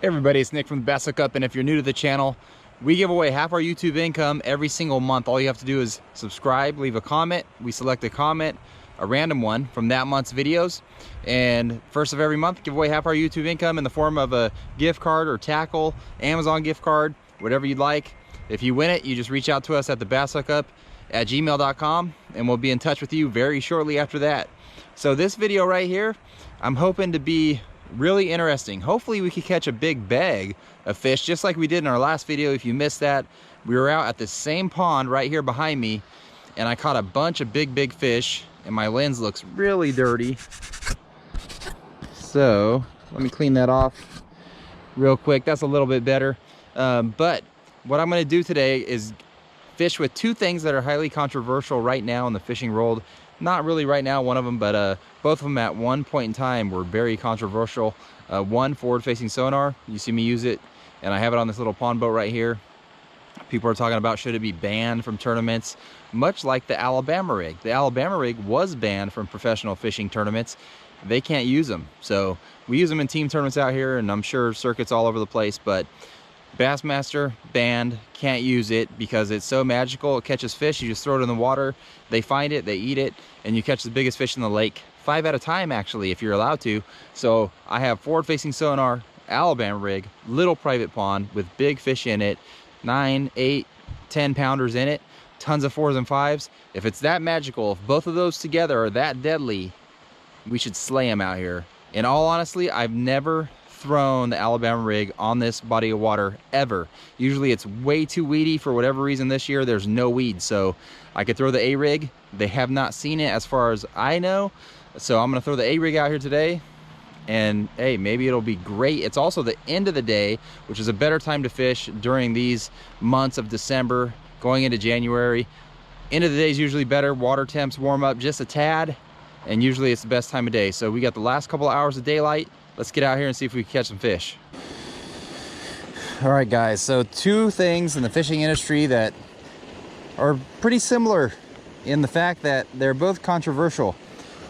Hey everybody, it's Nick from the Bass Hookup, and if you're new to the channel, we give away half our YouTube income every single month. All you have to do is subscribe, leave a comment. We select a comment, a random one from that month's videos, and first of every month, give away half our YouTube income in the form of a gift card or tackle, Amazon gift card, whatever you'd like. If you win it, you just reach out to us at thebassHookup@gmail.com, and we'll be in touch with you very shortly after that. So this video right here, I'm hoping to be really interesting. Hopefully we could catch a big bag of fish just like we did in our last video. If you missed that, we were out at the same pond right here behind me, and I caught a bunch of big fish, and my lens looks really dirty. So let me clean that off real quick. That's a little bit better. But what I'm going to do today is fish with two things that are highly controversial right now in the fishing world. Not really right now, one of them, but both of them at one point in time were very controversial. One, forward facing sonar. You see me use it, and I have it on this little pond boat right here. People are talking about should it be banned from tournaments, much like the Alabama rig. The Alabama rig was banned from professional fishing tournaments. They can't use them. So we use them in team tournaments out here, and I'm sure circuits all over the place, but Bassmaster banned, can't use it because it's so magical. It catches fish, you just throw it in the water, they find it, they eat it, and you catch the biggest fish in the lake 5 at a time, actually, if you're allowed to. So I have forward facing sonar, Alabama rig, little private pond with big fish in it, 9, 8, 10 pounders in it, tons of 4s and 5s. If it's that magical, if both of those together are that deadly, we should slay them out here. In all honesty, I've never thrown the Alabama rig on this body of water ever. Usually it's way too weedy. For whatever reason this year there's no weeds, so I could throw the A-Rig. They have not seen it as far as I know, so I'm gonna throw the A-Rig out here today, and hey, maybe it'll be great. It's also the end of the day, which is a better time to fish during these months of December going into January. End of the day is usually better. Water temps warm up just a tad, and usually it's the best time of day. So we got the last couple of hours of daylight. Let's get out here and see if we can catch some fish. All right, guys, so two things in the fishing industry that are pretty similar in the fact that they're both controversial.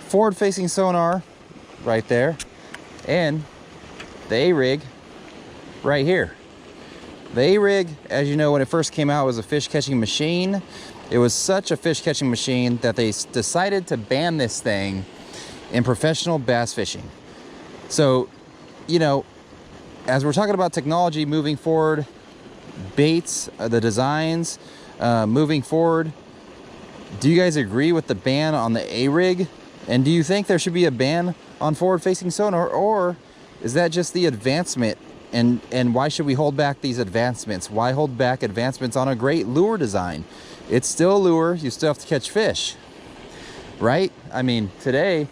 Forward-facing sonar right there, and the A-Rig right here. The A-Rig, as you know, when it first came out, was a fish-catching machine. It was such a fish-catching machine that they decided to ban this thing in professional bass fishing. So, you know, as we're talking about technology moving forward, baits, the designs, moving forward, do you guys agree with the ban on the A-Rig? And do you think there should be a ban on forward-facing sonar, or is that just the advancement? And why should we hold back these advancements? Why hold back advancements on a great lure design? It's still a lure, you still have to catch fish, right? I mean, today,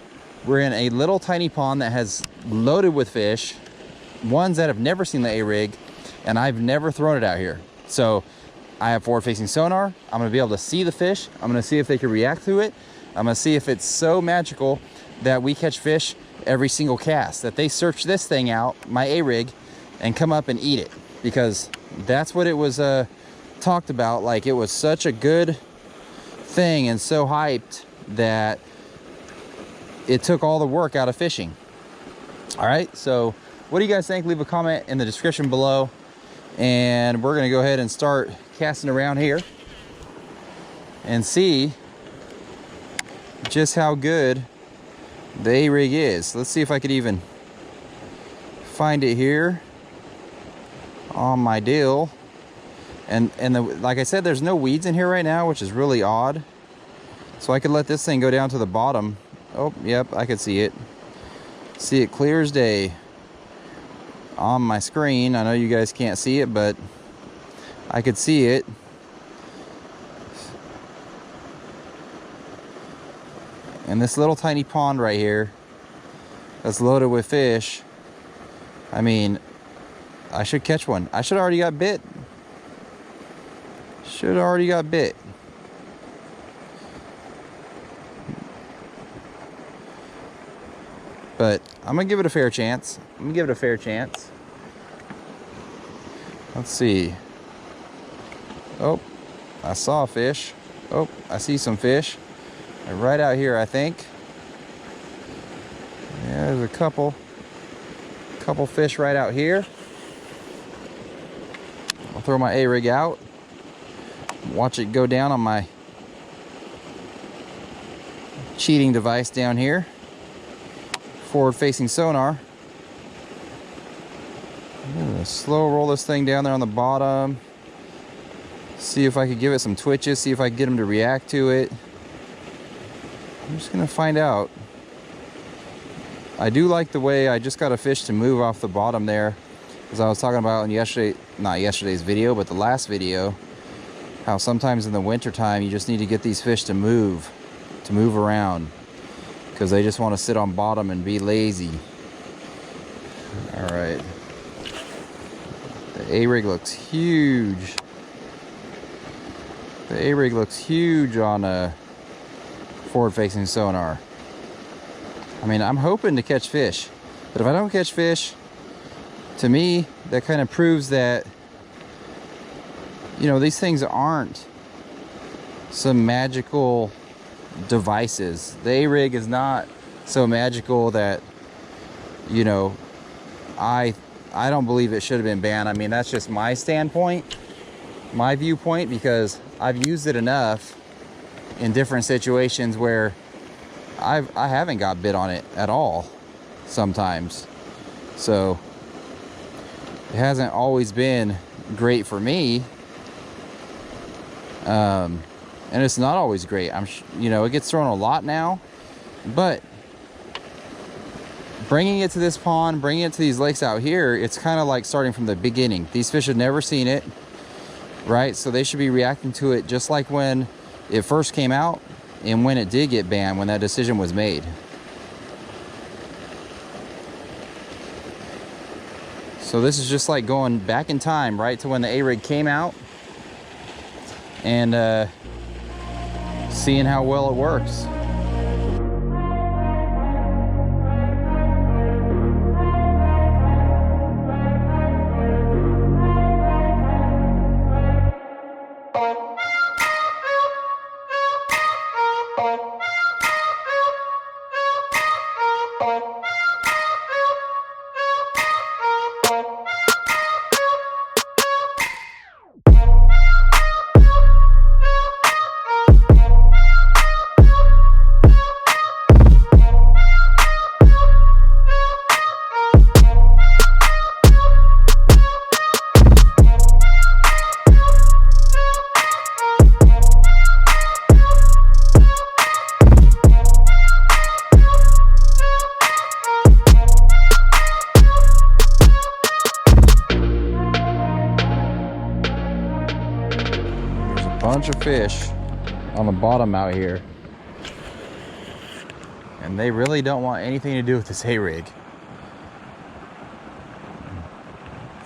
we're in a little tiny pond that has loaded with fish, ones that have never seen the A-Rig, and I've never thrown it out here. So I have forward-facing sonar. I'm gonna be able to see the fish. I'm gonna see if they can react to it. I'm gonna see if it's so magical that we catch fish every single cast, that they search this thing out, my A-Rig, and come up and eat it. Because that's what it was talked about. Like, it was such a good thing and so hyped that it took all the work out of fishing. All right, so what do you guys think? Leave a comment in the description below, and we're gonna go ahead and start casting around here and see just how good the A-Rig is. Let's see if I could even find it here on my deal. And like I said, there's no weeds in here right now, which is really odd. So I could let this thing go down to the bottom. Oh, yep, I could see it. See it clear as day on my screen. I know you guys can't see it, but I could see it. And this little tiny pond right here that's loaded with fish. I mean, I should catch one. I should already got bit. Should already got bit. But I'm gonna give it a fair chance. Let's see. Oh, I saw a fish. Oh, I see some fish. Right out here, I think. Yeah, there's a couple fish right out here. throw my A-Rig out, watch it go down on my cheating device down here, forward facing sonar. I'm gonna slow roll this thing down there on the bottom, see if I could give it some twitches, see if I can get them to react to it. I'm just gonna find out. I do like the way I just got a fish to move off the bottom there, as I was talking about in not yesterday's video, but the last video, how sometimes in the winter time you just need to get these fish to move around, because they just want to sit on bottom and be lazy. All right, the A-Rig looks huge. The A-Rig looks huge on a forward-facing sonar. I mean, I'm hoping to catch fish, but if I don't catch fish, to me, that kind of proves that, you know, these things aren't some magical devices. The A-Rig is not so magical that, you know, I don't believe it should have been banned. I mean, that's just my standpoint, my viewpoint, because I've used it enough in different situations where I haven't got bit on it at all sometimes. So it hasn't always been great for me, and it's not always great. You know, it gets thrown a lot now, but bringing it to this pond, bringing it to these lakes out here, it's kind of like starting from the beginning. These fish have never seen it, right? So they should be reacting to it just like when it first came out and when it did get banned, when that decision was made. So this is just like going back in time, right, to when the A-Rig came out, and seeing how well it works. Bunch of fish on the bottom out here, and they really don't want anything to do with this A-Rig.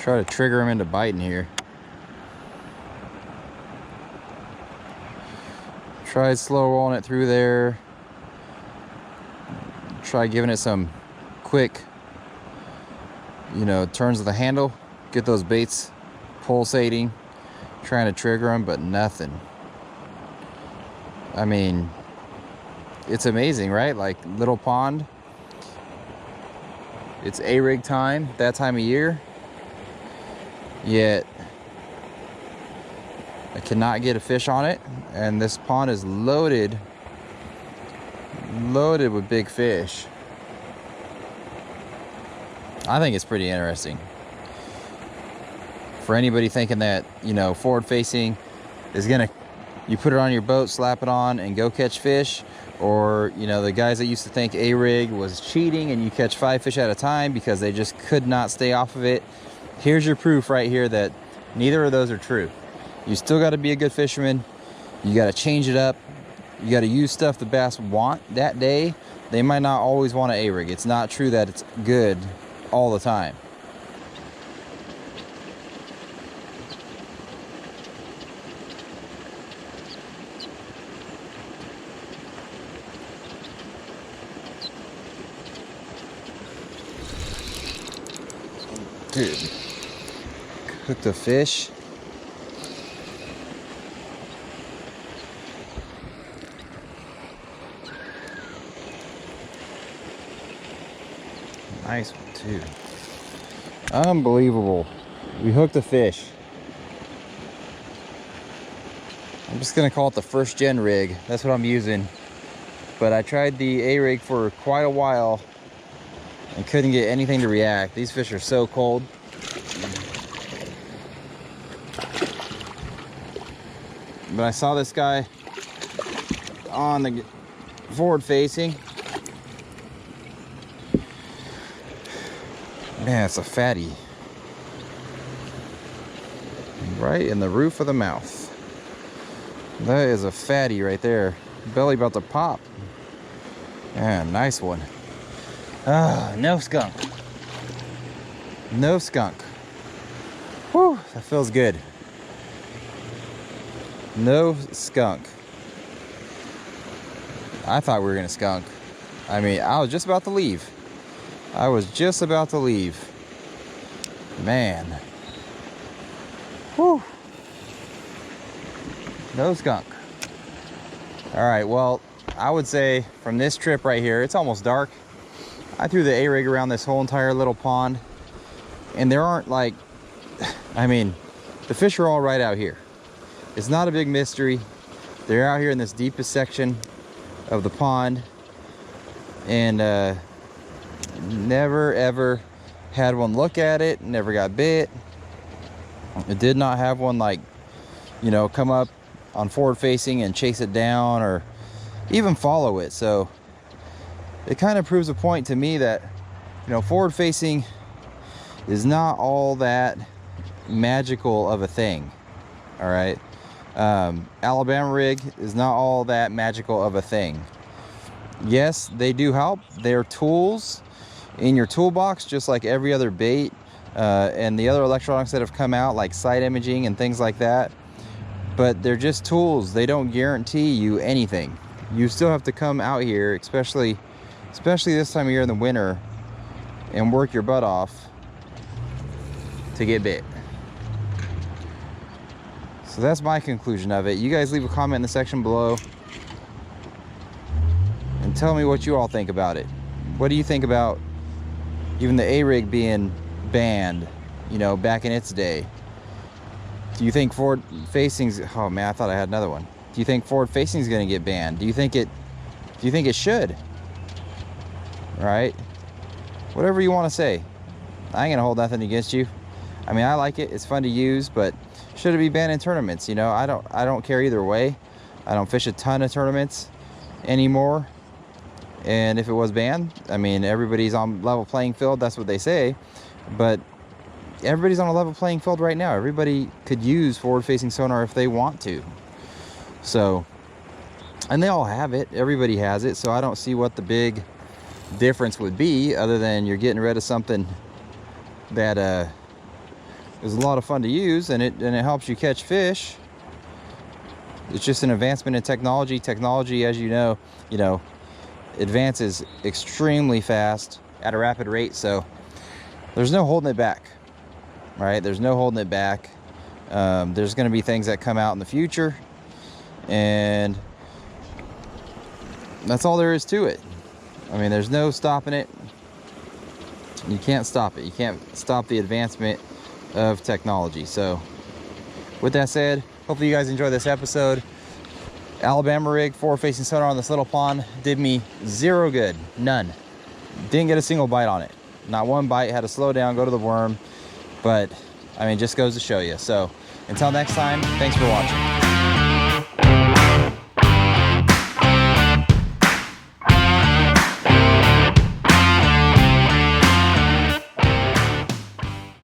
Try to trigger them into biting here. Try slow rolling it through there. Try giving it some quick, you know, turns of the handle, get those baits pulsating, trying to trigger them, but nothing. I mean, it's amazing, right? Like, little pond, it's A-Rig time, that time of year, yet I cannot get a fish on it, and this pond is loaded with big fish. I think it's pretty interesting. For anybody thinking that, you know, forward facing is gonna, you put it on your boat, slap it on and go catch fish, or, you know, the guys that used to think A-Rig was cheating and you catch 5 fish at a time because they just could not stay off of it. Here's your proof right here that neither of those are true. You still got to be a good fisherman. You got to change it up. You got to use stuff the bass want that day. They might not always want an A-Rig. It's not true that it's good all the time. Dude, cooked a fish. Nice one too. Unbelievable. We hooked a fish. I'm just gonna call it the first gen rig. That's what I'm using. But I tried the A-Rig for quite a while and couldn't get anything to react. These fish are so cold. But I saw this guy on the forward facing. Man, it's a fatty. Right in the roof of the mouth. That is a fatty right there. Belly about to pop. Yeah, nice one. Ah, no skunk. No skunk. Whew, that feels good. No skunk. I thought we were gonna skunk. I mean, I was just about to leave. I was just about to leave. Man. Whew. No skunk. All right, well, I would say from this trip right here, it's almost dark. I threw the A-Rig around this whole entire little pond, and there aren't like, I mean, the fish are all right out here. It's not a big mystery. They're out here in this deepest section of the pond, and never ever had one look at it, never got bit. It did not have one, like, you know, come up on forward facing and chase it down or even follow it. So it kind of proves a point to me that, you know, forward facing is not all that magical of a thing. All right. Alabama rig is not all that magical of a thing. Yes, they do help. They're tools in your toolbox, just like every other bait and the other electronics that have come out, like side imaging and things like that. But they're just tools. They don't guarantee you anything. You still have to come out here, especially this time of year in the winter, and work your butt off to get bit. So that's my conclusion of it. You guys leave a comment in the section below and tell me what you all think about it. What do you think about even the A-Rig being banned, you know, back in its day? Do you think forward facing's, oh man, I thought I had another one. Do you think forward facing is going to get banned? Do you think it should? Right? Whatever you want to say. I ain't going to hold nothing against you. I mean, I like it. It's fun to use, but should it be banned in tournaments? You know, I don't care either way. I don't fish a ton of tournaments anymore. And if it was banned, I mean, everybody's on level playing field. That's what they say. But everybody's on a level playing field right now. Everybody could use forward facing sonar if they want to. So, and they all have it. Everybody has it. So I don't see what the big difference would be, other than you're getting rid of something that is a lot of fun to use, and it helps you catch fish. It's just an advancement in technology. Technology, as you know, advances extremely fast at a rapid rate. So there's no holding it back, right? There's no holding it back. There's going to be things that come out in the future, and that's all there is to it. I mean, there's no stopping it. You can't stop it. You can't stop the advancement of technology. So with that said, hopefully you guys enjoyed this episode. Alabama rig, forward facing sonar on this little pond did me zero good. None. Didn't get a single bite on it. Not one bite. Had to slow down, go to the worm. But I mean, just goes to show you. So until next time, thanks for watching.